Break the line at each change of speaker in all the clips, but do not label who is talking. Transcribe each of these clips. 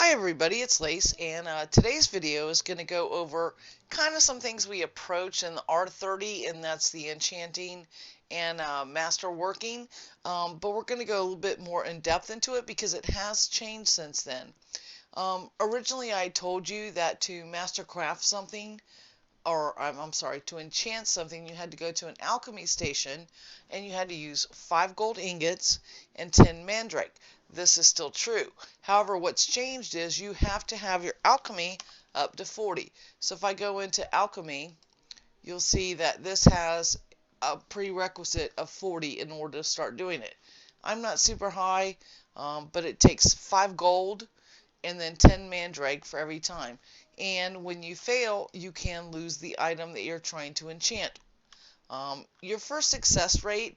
Hi everybody, it's Lace, and today's video is going to go over kind of some things we approach in the R30, and that's the Enchanting and Masterworking, but we're going to go a little bit more in depth into it because it has changed since then. Originally I told you that to mastercraft something, or I'm sorry, to enchant something, you had to go to an alchemy station and you had to use 5 gold ingots and 10 mandrake. This is still true. However, what's changed is you have to have your alchemy up to 40. So if I go into alchemy, you'll see that this has a prerequisite of 40 in order to start doing it. I'm not super high, but it takes 5 gold and then 10 mandrake for every time. And when you fail, you can lose the item that you're trying to enchant. Your first success rate,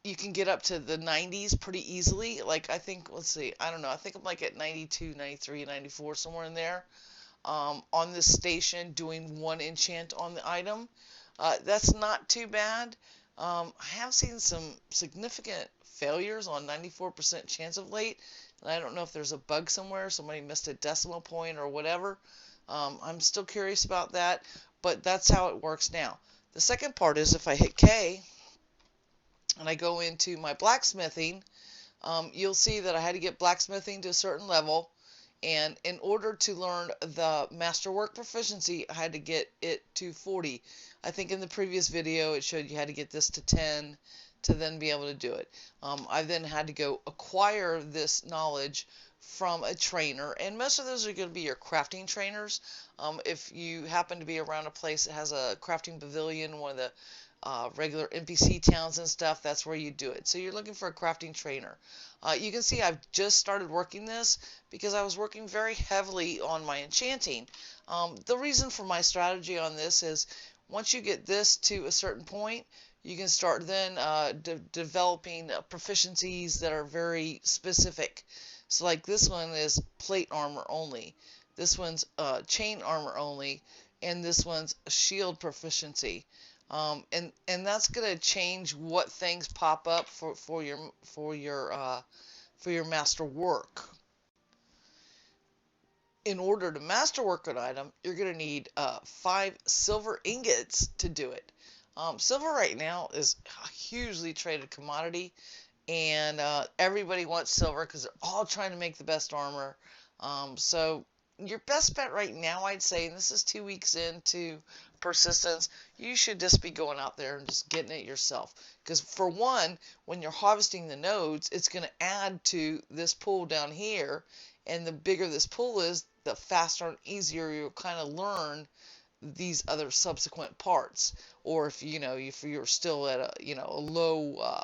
you can get up to the 90s pretty easily. Like, I think, let's see, I don't know, I think I'm like at 92, 93, 94, somewhere in there. On this station, doing one enchant on the item. That's not too bad. I have seen some significant failures on 94% chance of late. And I don't know if there's a bug somewhere, somebody missed a decimal point or whatever. I'm still curious about that, but that's how it works now. The second part is if I hit K and I go into my blacksmithing, you'll see that I had to get blacksmithing to a certain level, and in order to learn the masterwork proficiency, I had to get it to 40. I think in the previous video it showed you had to get this to 10 to then be able to do it. I then had to go acquire this knowledge from a trainer, and most of those are going to be your crafting trainers. If you happen to be around a place that has a crafting pavilion, one of the regular NPC towns and stuff, that's where you do it. So you're looking for a crafting trainer. You can see I've just started working this because I was working very heavily on my enchanting. The reason for my strategy on this is once you get this to a certain point, you can start then developing proficiencies that are very specific. So like this one is plate armor only. This one's chain armor only. And this one's shield proficiency. And that's going to change what things pop up for your master work. In order to masterwork an item, you're going to need 5 silver ingots to do it. Silver right now is a hugely traded commodity, and everybody wants silver because they're all trying to make the best armor. So your best bet right now, I'd say, and this is 2 weeks into persistence, you should just be going out there and just getting it yourself. Because for one, when you're harvesting the nodes, it's going to add to this pool down here, and the bigger this pool is, the faster and easier you'll kind of learn these other subsequent parts. Or if if you're still at a low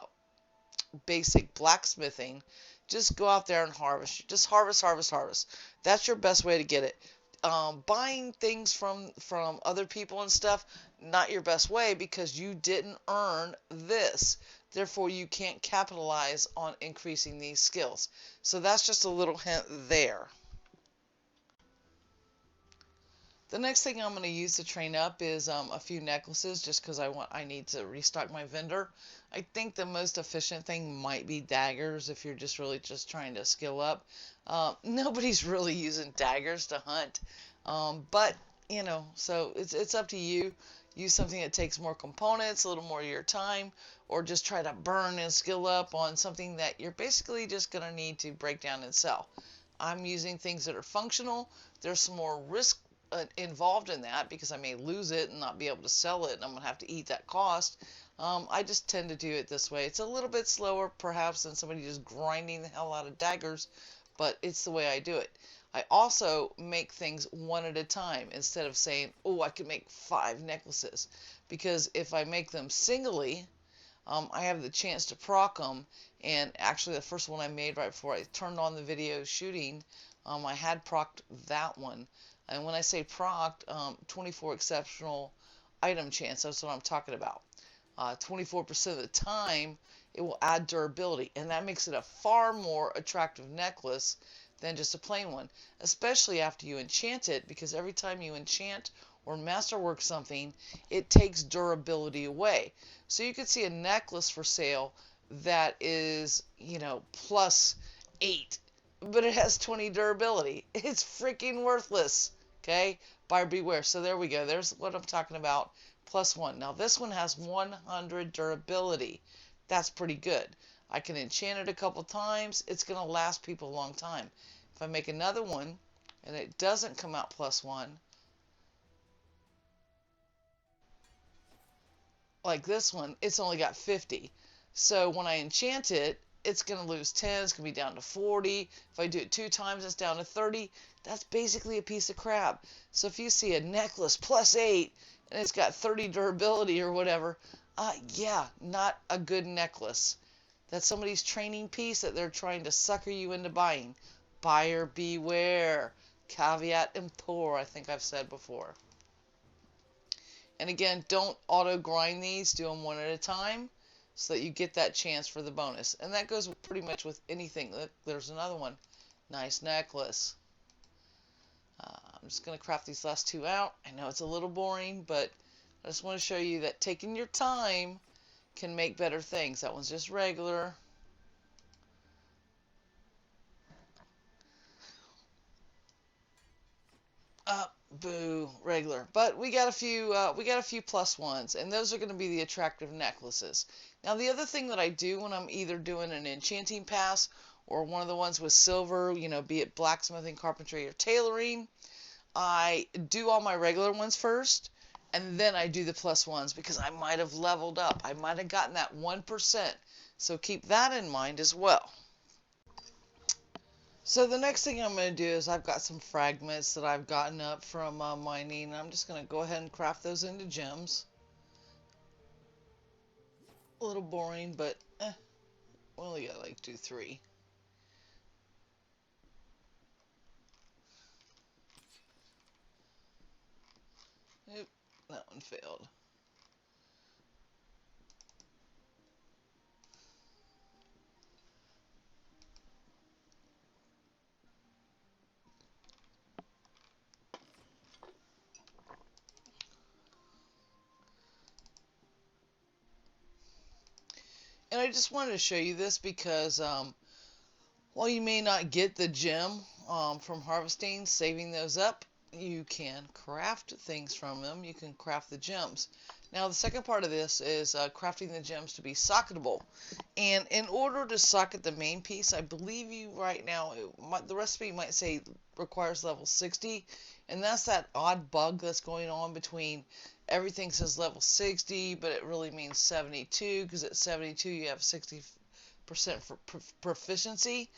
basic blacksmithing, just go out there and harvest. Just harvest, harvest, harvest. That's your best way to get it. Buying things from other people and stuff, not your best way because you didn't earn this. Therefore, you can't capitalize on increasing these skills. So that's just a little hint there. The next thing I'm going to use to train up is a few necklaces, just because I need to restock my vendor. I think the most efficient thing might be daggers if you're just trying to skill up. Nobody's really using daggers to hunt, but so it's up to you. Use something that takes more components, a little more of your time, or just try to burn and skill up on something that you're basically just going to need to break down and sell. I'm using things that are functional. There's some more risk involved in that because I may lose it and not be able to sell it, and I'm going to have to eat that cost. I just tend to do it this way. It's a little bit slower perhaps than somebody just grinding the hell out of daggers, but it's the way I do it. I also make things one at a time instead of saying, oh, I could make 5 necklaces, because if I make them singly, I have the chance to proc them. And actually the first one I made right before I turned on the video shooting, I had procced that one. And when I say procced, 24 exceptional item chance, that's what I'm talking about. 24% of the time, it will add durability, and that makes it a far more attractive necklace than just a plain one, especially after you enchant it, because every time you enchant or masterwork something, it takes durability away. So you could see a necklace for sale that is, +8 but it has 20 durability. It's freaking worthless. Okay? Buyer beware. So there we go. There's what I'm talking about. +1. Now this one has 100 durability. That's pretty good. I can enchant it a couple times. It's going to last people a long time. If I make another one and it doesn't come out +1, like this one, it's only got 50. So when I enchant it, it's going to lose 10. It's going to be down to 40. If I do it 2 times, it's down to 30. That's basically a piece of crap. So if you see a necklace +8 and it's got 30 durability or whatever, yeah, not a good necklace. That's somebody's training piece that they're trying to sucker you into buying. Buyer beware. Caveat emptor, I think I've said before. And again, don't auto grind these. Do them one at a time so that you get that chance for the bonus. And that goes pretty much with anything. Look, there's another one. Nice necklace. I'm just going to craft these last 2 out. I know it's a little boring, but I just want to show you that taking your time can make better things. That one's just regular. Boo, regular. But we got a few +1s, and those are going to be the attractive necklaces. Now the other thing that I do when I'm either doing an enchanting pass or one of the ones with silver, be it blacksmithing, carpentry, or tailoring, I do all my regular ones first, and then I do the +1s because I might have leveled up. I might have gotten that 1%. So keep that in mind as well. So the next thing I'm going to do is I've got some fragments that I've gotten up from mining, and I'm just going to go ahead and craft those into gems. A little boring, but we only got like 2, 3. Oop, that one failed. And I just wanted to show you this because while you may not get the gem from harvesting, saving those up, you can craft things from them. You can craft the gems. Now the second part of this is crafting the gems to be socketable. And in order to socket the main piece, I believe you right now, the recipe might say requires level 60. And that's that odd bug that's going on between everything says level 60, but it really means 72, because at 72 you have 60% for proficiency.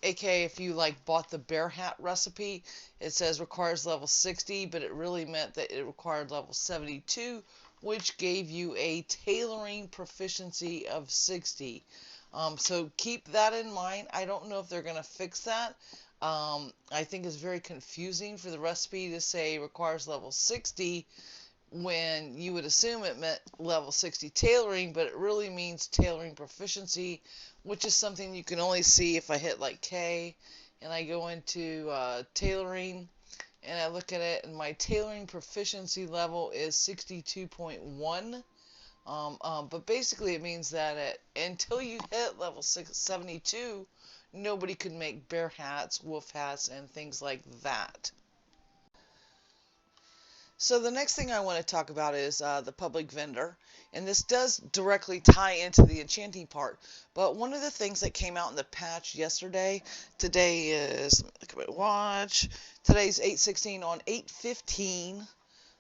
AKA if you bought the bear hat recipe, it says requires level 60, but it really meant that it required level 72, which gave you a tailoring proficiency of 60. So keep that in mind. I don't know if they're going to fix that. I think it's very confusing for the recipe to say requires level 60 when you would assume it meant level 60 tailoring, but it really means tailoring proficiency, which is something you can only see if I hit K and I go into tailoring and I look at it, and my tailoring proficiency level is 62.1. But basically it means that until you hit level 72, nobody could make bear hats, wolf hats, and things like that. So the next thing I want to talk about is the public vendor, and this does directly tie into the enchanting part. But one of the things that came out in the patch yesterday, today is, look at my watch, today's 8/16, on 8/15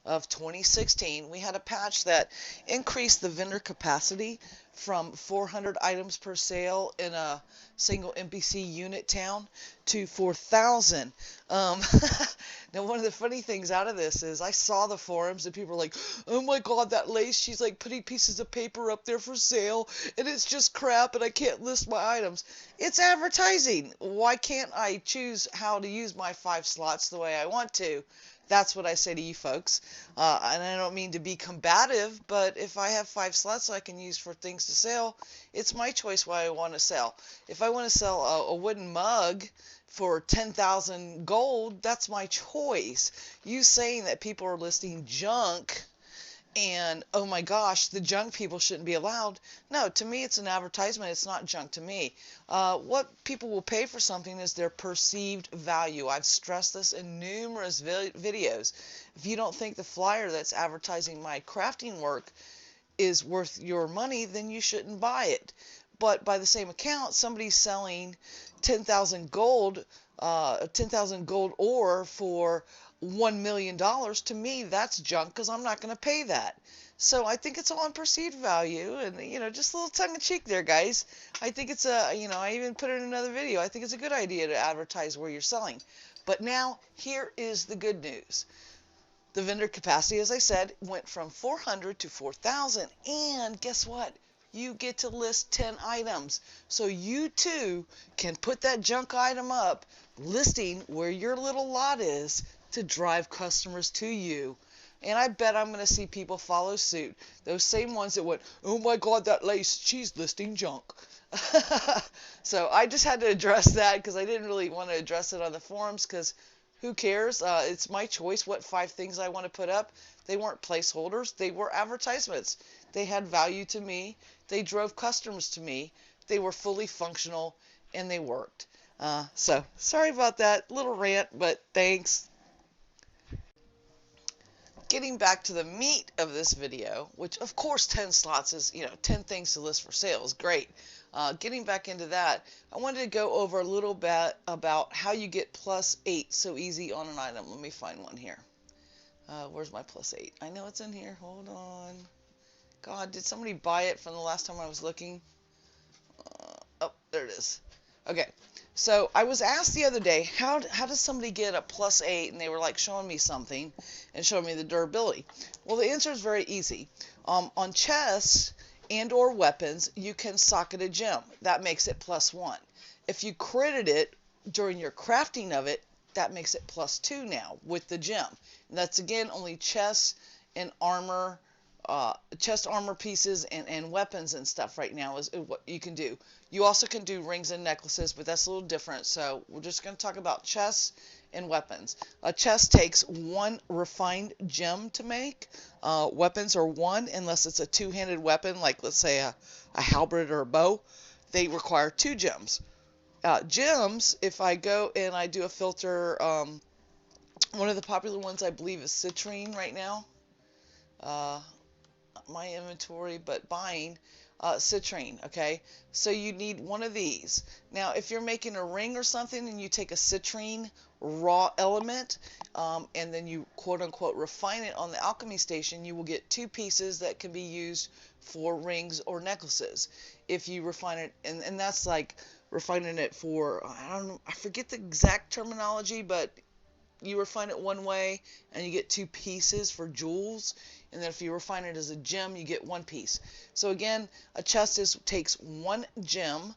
of 2016, we had a patch that increased the vendor capacity from 400 items per sale in a single NPC unit town to 4,000. Now, one of the funny things out of this is I saw the forums and people were like, oh my god, that lace, she's putting pieces of paper up there for sale and it's just crap and I can't list my items. It's advertising. Why can't I choose how to use my 5 slots the way I want to? That's what I say to you folks. And I don't mean to be combative, but if I have 5 slots I can use for things to sell, it's my choice what I want to sell. If I want to sell a wooden mug for 10,000 gold, that's my choice. You saying that people are listing junk and oh my gosh, the junk people shouldn't be allowed. No, to me it's an advertisement. It's not junk to me. What people will pay for something is their perceived value. I've stressed this in numerous videos. If you don't think the flyer that's advertising my crafting work is worth your money, then you shouldn't buy it. But by the same account, somebody's selling 10,000 gold, 10,000 gold ore for $1 million. To me, that's junk because I'm not going to pay that. So I think it's all on perceived value, and just a little tongue-in-cheek there, guys. I think it's I even put it in another video. I think it's a good idea to advertise where you're selling. But now, here is the good news. The vendor capacity, as I said, went from 400 to 4,000. And guess what? You get to list 10 items. So you too can put that junk item up, listing where your little lot is to drive customers to you. And I bet I'm going to see people follow suit. Those same ones that went, oh my God, that lace, she's listing junk. So I just had to address that because I didn't really want to address it on the forums because who cares? It's my choice what 5 things I want to put up. They weren't placeholders. They were advertisements. They had value to me. They drove customers to me. They were fully functional, and they worked. So sorry about that little rant, but thanks. Getting back to the meat of this video, which of course 10 slots is, 10 things to list for sale is great. Getting back into that, I wanted to go over a little bit about how you get +8 so easy on an item. Let me find one here. Where's my +8? I know it's in here. Hold on. God, did somebody buy it from the last time I was looking? Oh, there it is. Okay. So I was asked the other day, how does somebody get a +8? And they were like showing me something and showing me the durability. Well, the answer is very easy. On chests and or weapons, you can socket a gem. That makes it +1. If you critted it during your crafting of it, that makes it +2 now with the gem. And that's again only chests and armor, chest armor pieces and weapons and stuff right now is what you can do. You also can do rings and necklaces, but that's a little different. So we're just going to talk about chests and weapons. A chest takes 1 refined gem to make. Weapons are 1 unless it's a 2-handed weapon, like let's say a halberd or a bow. They require 2 gems. Gems, if I go and I do a filter, one of the popular ones I believe is citrine right now. My inventory, but buying citrine. Okay, so you need 1 of these. Now if you're making a ring or something and you take a citrine raw element and then you quote unquote refine it on the alchemy station, you will get 2 pieces that can be used for rings or necklaces. If you refine it, and that's like refining it for, I don't know, I forget the exact terminology, but you refine it one way and you get 2 pieces for jewels, and then if you refine it as a gem, you get 1 piece. So again, a chest takes 1 gem,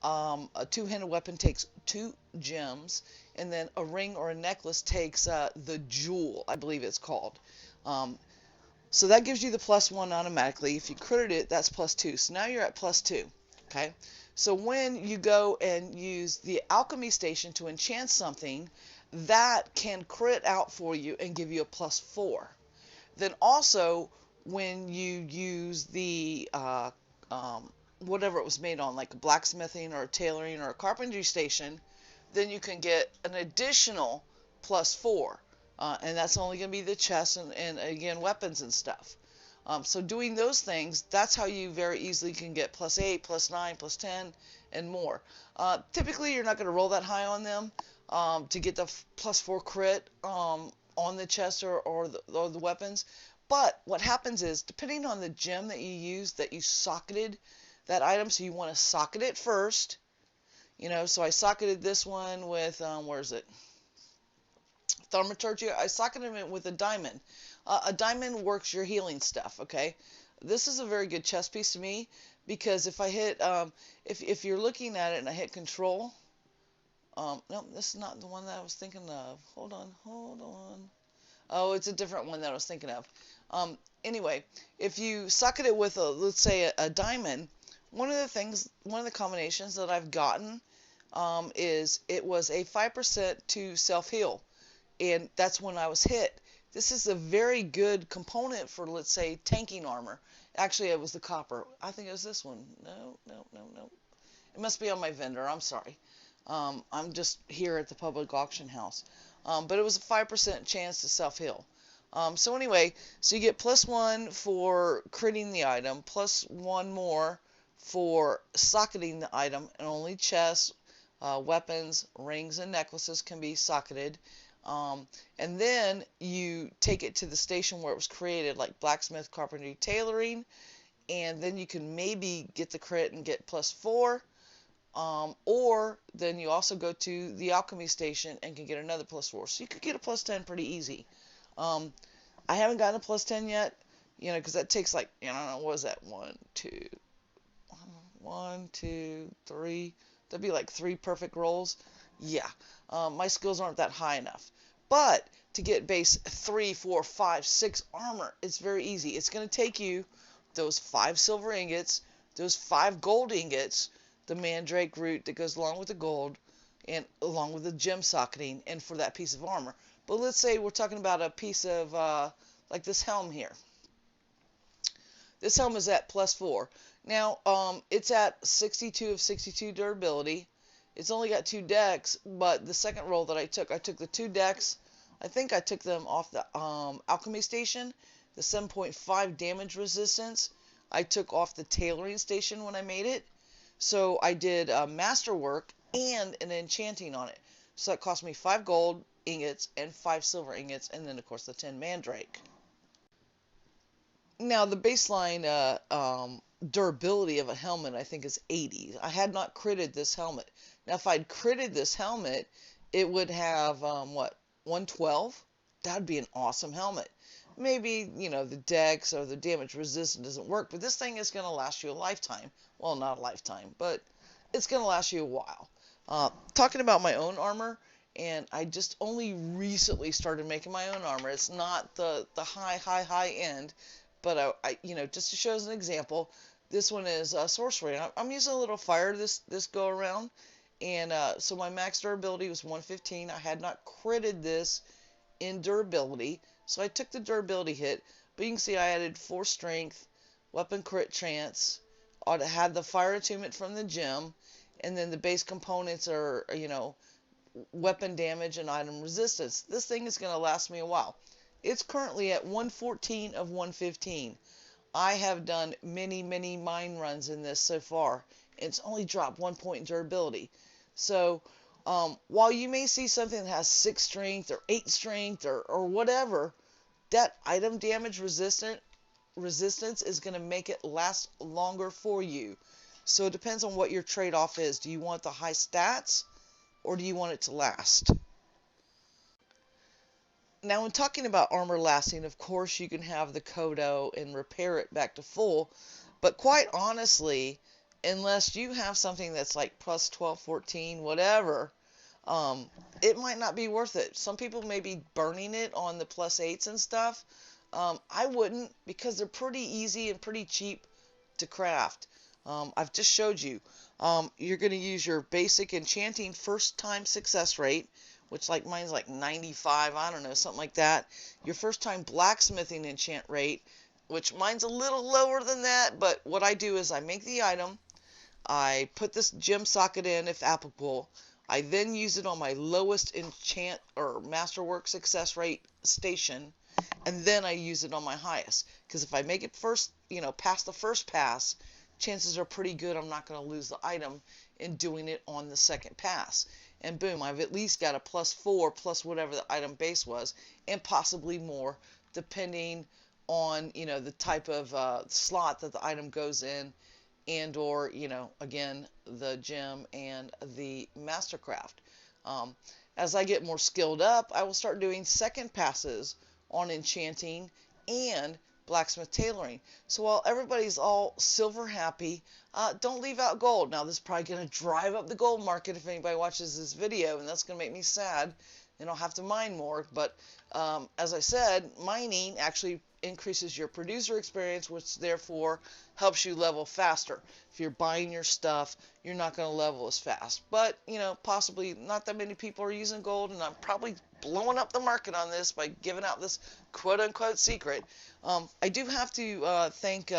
a 2-handed weapon takes 2 gems, and then a ring or a necklace takes the jewel, I believe it's called. So that gives you the +1 automatically. If you critted it, that's +2. So now you're at +2. Okay. So when you go and use the alchemy station to enchant something, that can crit out for you and give you a +4. Then also, when you use the whatever it was made on, like a blacksmithing or a tailoring or a carpentry station, then you can get an additional +4. And that's only going to be the chests and again, weapons and stuff. So doing those things, that's how you very easily can get +8, +9, +10, and more. Typically, you're not going to roll that high on them to get the +4 crit on the chest or the weapons. But what happens is, depending on the gem that you use, that you socketed that item, so you want to socket it first. So I socketed this one with, where is it? Thaumaturgy. I socketed it with a diamond. A diamond works your healing stuff, okay? This is a very good chest piece to me, because if I hit, if you're looking at it and I hit control, no, this is not the one that I was thinking of. Hold on. Oh, it's a different one that I was thinking of. Anyway, if you socket it with let's say a diamond, one of the combinations that I've gotten is it was a 5% to self-heal. And that's when I was hit. This is a very good component for, let's say, tanking armor. Actually, it was the copper. I think it was this one. No, no, no, no. It must be on my vendor. I'm sorry. I'm just here at the public auction house. But it was a 5% chance to self-heal. So anyway, so you get +1 for critting the item, +1 more for socketing the item, and only chests, weapons, rings, and necklaces can be socketed. And then you take it to the station where it was created, like blacksmith, carpentry, tailoring, and then you can maybe get the crit and get +4. Or then you also go to the alchemy station and can get another +4. So you could get a +10 pretty easy. I haven't gotten a +10 yet, because that takes like, I don't know, what is that? 1, 2, 3. That'd be like 3 perfect rolls. Yeah, my skills aren't that high enough. But to get base 3, 4, 5, 6 armor, it's very easy. It's going to take you those 5 silver ingots, those 5 gold ingots, the mandrake root that goes along with the gold, and along with the gem socketing, and for that piece of armor. But let's say we're talking about a piece of, like this helm here. This helm is at +4. Now, it's at 62 of 62 durability. It's only got 2 decks, but the second roll that I took the 2 decks. I think I took them off the alchemy station. The 7.5 damage resistance I took off the tailoring station when I made it. So I did masterwork and an enchanting on it. So that cost me 5 gold ingots and 5 silver ingots, and then of course the 10 mandrake. Now the baseline durability of a helmet I think is 80. I had not critted this helmet. Now if I'd critted this helmet, it would have what, 112? That'd be an awesome helmet. Maybe, the dex or the damage resistance doesn't work, but this thing is going to last you a lifetime. Well, not a lifetime, but it's going to last you a while. Talking about my own armor, and I just only recently started making my own armor. It's not the high end, but I just to show as an example, this one is sorcery. I'm using a little fire this go around, and so my max durability was 115. I had not critted this in durability, so I took the durability hit, but you can see I added 4 strength, weapon crit chance, I had the fire attunement from the gem, and then the base components are, weapon damage and item resistance. This thing is going to last me a while. It's currently at 114 of 115. I have done many mine runs in this so far, and it's only dropped 1 point in durability. So while you may see something that has 6 strength or 8 strength or whatever, that item damage resistance is going to make it last longer for you. So it depends on what your trade-off is. Do you want the high stats, or do you want it to last? Now, when talking about armor lasting, of course you can have the Kodo and repair it back to full, but quite honestly, unless you have something that's like plus 12, 14, whatever, it might not be worth it. Some people may be burning it on the +8s and stuff. I wouldn't, because they're pretty easy and pretty cheap to craft. I've just showed you. You're going to use your basic enchanting first time success rate, which like mine's like 95, I don't know, something like that. Your first time blacksmithing enchant rate, which mine's a little lower than that, but what I do is I make the item, I put this gem socket in if applicable, I then use it on my lowest enchant or masterwork success rate station, and then I use it on my highest. Because if I make it first, past the first pass, chances are pretty good I'm not going to lose the item in doing it on the second pass. And boom, I've at least got a +4 plus whatever the item base was, and possibly more, depending on, the type of slot that the item goes in, and or, again, the gem and the mastercraft. As I get more skilled up, I will start doing second passes on enchanting and blacksmith tailoring. So while everybody's all silver happy, don't leave out gold. Now this is probably going to drive up the gold market if anybody watches this video, and that's going to make me sad, and I'll have to mine more. But as I said, mining actually increases your producer experience, which therefore helps you level faster. If you're buying your stuff, you're not going to level as fast. But, possibly not that many people are using gold, and I'm probably blowing up the market on this by giving out this quote-unquote secret. I do have to thank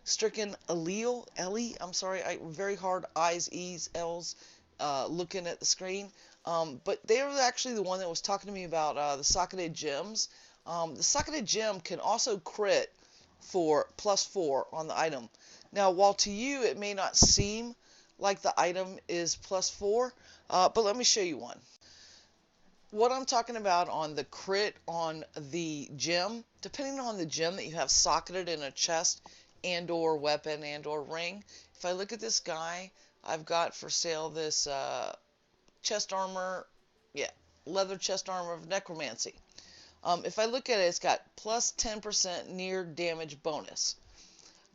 Stricken Ellie, I'm sorry, very hard I's, E's, L's, looking at the screen. But they were actually the one that was talking to me about the socketed gems. The socketed gem can also crit for +4 on the item. Now, while to you it may not seem like the item is +4, but let me show you one. What I'm talking about on the crit on the gem, depending on the gem that you have socketed in a chest and or weapon and or ring, if I look at this guy, I've got for sale this chest armor, yeah, leather chest armor of necromancy. If I look at it, it's got plus 10% near damage bonus.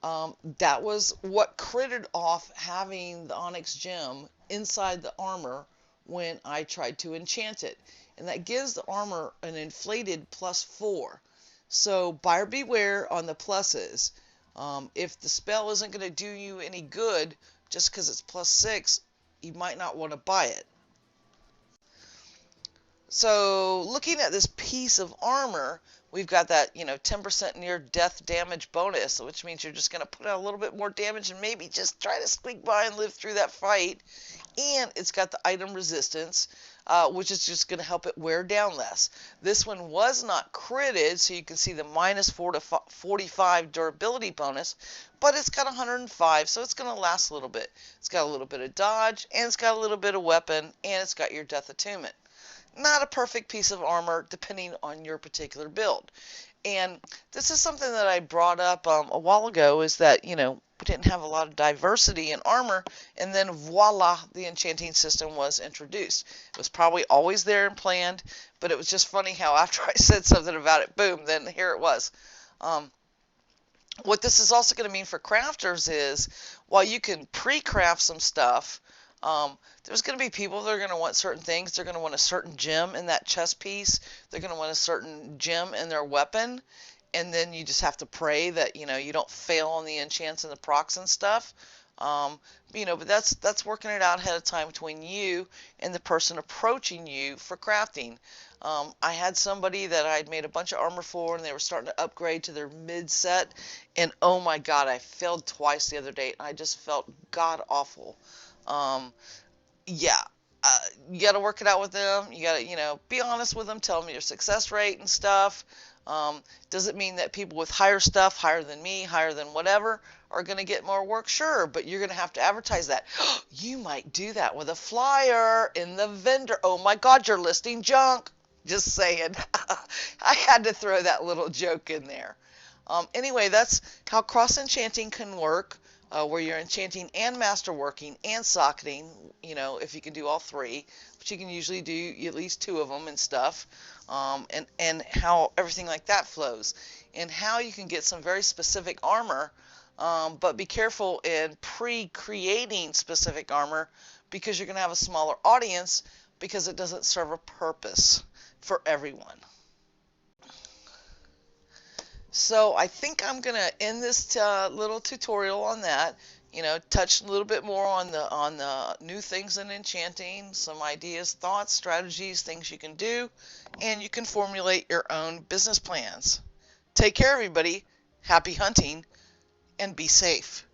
That was what critted off having the onyx gem inside the armor when I tried to enchant it. And that gives the armor an inflated +4. So buyer beware on the pluses. If the spell isn't going to do you any good just because it's +6, you might not want to buy it. So looking at this piece of armor, we've got that, 10% near death damage bonus, which means you're just going to put out a little bit more damage and maybe just try to squeak by and live through that fight. And it's got the item resistance, which is just going to help it wear down less. This one was not critted, so you can see the -4 to 45 durability bonus, but it's got 105, so it's going to last a little bit. It's got a little bit of dodge, and it's got a little bit of weapon, and it's got your death attunement. Not a perfect piece of armor depending on your particular build. And this is something that I brought up a while ago, is that, we didn't have a lot of diversity in armor, and then voila, the enchanting system was introduced. It was probably always there and planned, but it was just funny how after I said something about it, boom, then here it was. What this is also going to mean for crafters is, while you can pre-craft some stuff, there's going to be people that are going to want certain things. They're going to want a certain gem in that chest piece. They're going to want a certain gem in their weapon. And then you just have to pray that, you don't fail on the enchants and the procs and stuff. But that's working it out ahead of time between you and the person approaching you for crafting. I had somebody that I'd made a bunch of armor for, and they were starting to upgrade to their mid set. And oh my God, I failed twice the other day. I just felt god awful. Yeah, you got to work it out with them. You got to, be honest with them. Tell them your success rate and stuff. Does it mean that people with higher stuff, higher than me, higher than whatever, are going to get more work? Sure, but you're going to have to advertise that. You might do that with a flyer in the vendor. Oh my God, you're listing junk. Just saying. I had to throw that little joke in there. Anyway, that's how cross-enchanting can work. Where you're enchanting and masterworking and socketing, if you can do all three, but you can usually do at least 2 of them and stuff, and how everything like that flows, and how you can get some very specific armor, but be careful in pre-creating specific armor, because you're going to have a smaller audience, because it doesn't serve a purpose for everyone. So I think I'm going to end this little tutorial on that. Touch a little bit more on the new things in enchanting, some ideas, thoughts, strategies, things you can do, and you can formulate your own business plans. Take care, everybody. Happy hunting, and be safe.